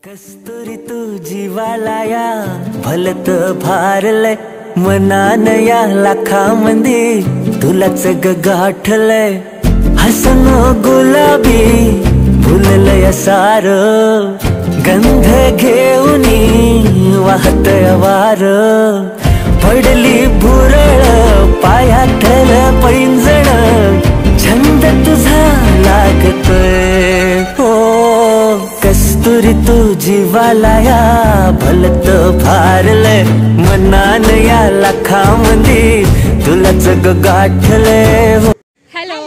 कस्तुरी तू जीवालाया भलत भारलय मनान या लाखामंदी तुलाच गाठलय हसनो गुलाबी फुललय सार गंध घेऊनी वाहतय वार पडली भुरळ पायातल पैंजण छंद तुझा लागतोय हो कस्तुरी तू जीवालाया भलत भारलय मनान या लाखामंदी तुलाच गाठलय हो। हॅलो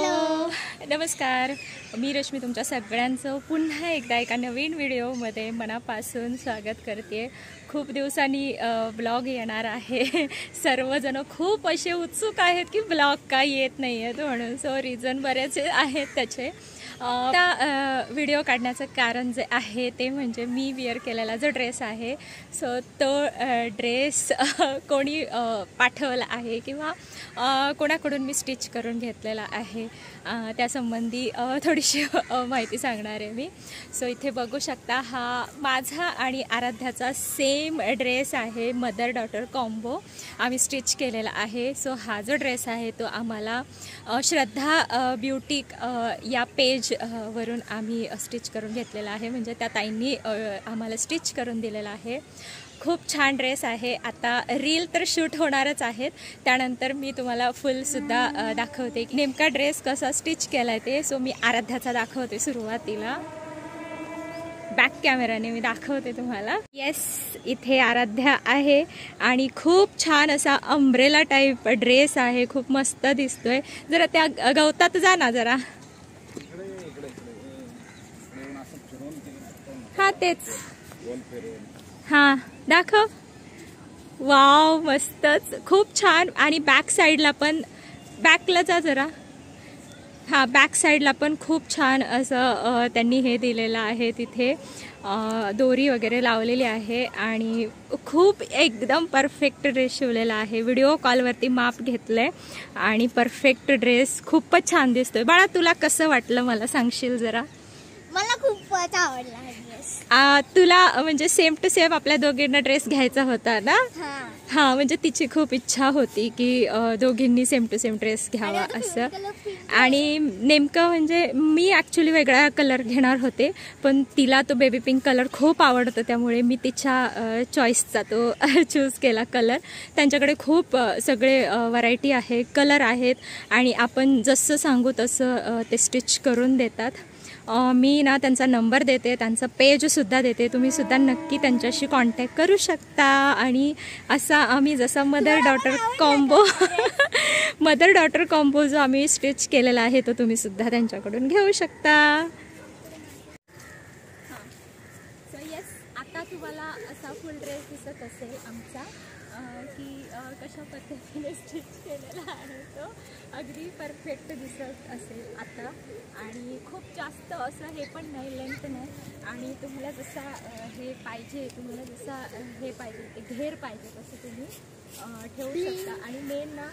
नमस्कार, मी रश्मी तुमच्या सगळ्यांचं पुन्हा एकदा एका नवीन व्हिडिओमध्ये मनापासून स्वागत करते। खूप दिवसांनी ब्लॉग येणार आहे। सर्वजण खूप असे उत्सुक आहेत की ब्लॉग का येत नाही आहेत म्हणून, सो रिझन बरेच आहेत त्याचे। त्या व्हिडिओ काढण्याचं कारण जे आहे ते म्हणजे मी वेअर केलेला जो ड्रेस आहे, सो तो ड्रेस कोणी पाठवला आहे किंवा कोणाकडून मी स्टिच करून घेतलेला आहे त्यासंबंधी थोडीशी माहिती सांगणार आहे मी। सो इथे बघू शकता, हा माझा आणि आराध्याचा सेम ड्रेस आहे, मदर डॉटर कॉम्बो आम्ही स्टिच केलेला आहे। सो हा जो ड्रेस आहे तो आम्हाला श्रद्धा ब्युटिक या पेज वरून आम्ही स्टिच करून घेतलेला आहे, म्हणजे त्या ताईंनी आम्हाला स्टिच करून दिलेला आहे। खूप छान ड्रेस आहे। आता रील तर शूट होणारच आहेत, त्यानंतर मी तुम्हाला फुलसुद्धा दाखवते की नेमका ड्रेस कसा स्टिच केला आहे ते। सो मी आराध्याचा दाखवते सुरुवातीला, बॅक कॅमेराने मी दाखवते तुम्हाला। येस, इथे आराध्या आहे आणि खूप छान असा अम्ब्रेला टाईप ड्रेस आहे, खूप मस्त दिसतोय। जरा त्या गवतात जा ना जरा, हा तेच, हा दाखव। वाव, मस्तच, खूप छान। आणि बॅक साईडला पण, बॅकला जा जरा, हा बॅक साईडला पण खूप छान असं त्यांनी हे दिलेलं आहे, तिथे दोरी वगैरे लावलेली आहे आणि खूप एकदम परफेक्ट ड्रेस शिवलेला आहे। व्हिडिओ कॉलवरती माप घेतलंय आणि परफेक्ट ड्रेस खूपच छान दिसतोय। बाळा, तुला कसं वाटलं मला सांगशील जरा? मला खूपच आवडला ड्रेस। तुला म्हणजे सेम टू सेम आपल्या दोघींना ड्रेस घ्यायचा होता ना? हा, म्हणजे तिची खूप इच्छा होती की दोघींनी सेम टू सेम ड्रेस घ्यावा असं। आणि नेमकं म्हणजे मी ॲक्च्युली वेगळा कलर घेणार होते, पण तिला तो बेबी पिंक कलर खूप आवडतो, त्यामुळे मी तिच्या चॉईसचा तो चूज केला कलर। त्यांच्याकडे खूप सगळे व्हरायटी आहे, कलर आहेत आणि आपण जसं सांगू तसं ते स्टिच करून देतात। मी ना त्यांचा नंबर देते, त्यांचं पेजसुद्धा देते, तुम्हीसुद्धा नक्की त्यांच्याशी कॉन्टॅक्ट करू शकता। आणि असा आम्ही जसा मदर डॉटर कॉम्बो जो आम्ही स्टिच केलेला आहे तो तुम्हीसुद्धा त्यांच्याकडून घेऊ शकता। सो येस, आता तुम्हाला असा फुल ड्रेस दिसत असेल आमचा की कशा पद्धतीने स्टिच केलेला आहे तो, अगदी परफेक्ट दिसत असेल आता। आणि खूप जास्त असं हे पण नाही, लेंथ नाही, आणि तुम्हाला जसा हे पाहिजे, तुम्हाला जसा हे पाहिजे ते घेर पाहिजे तसं तुम्ही ठेवू शकता। आणि मेन ना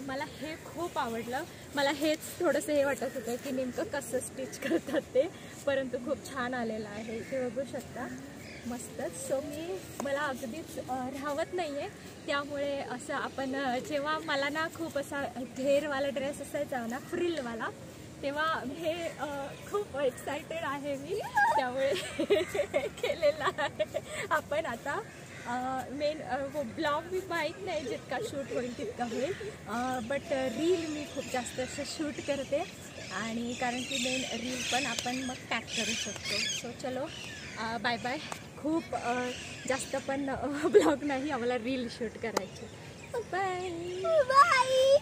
मला हे खूप आवडलं, मला हेच थोडंसं हे वाटत होतं की नेमकं कसं स्टिच करतात ते, परंतु खूप छान आलेलं आहे, इथे बघू शकता, मस्तच। सो मला अगदीच राहत नाही आहे, त्यामुळे असं आपण जेव्हा मला ना खूप असा घेरवाला ड्रेस असायचा ना, फ्रिलवाला, तेव्हा हे खूप एक्सायटेड आहे मी, त्यामुळे केलेला आहे आपण आता। मेन ब्लॉग मी माहीत नाही जितका शूट होईल तितका होईल, बट रील मी खूप जास्त असं शूट करते, आणि कारण की मेन रील पण आपण मग टॅग करू शकतो। सो चलो, बाय बाय। खूप जास्त पण ब्लॉग नाही, आम्हाला रील शूट करायची। Bye bye.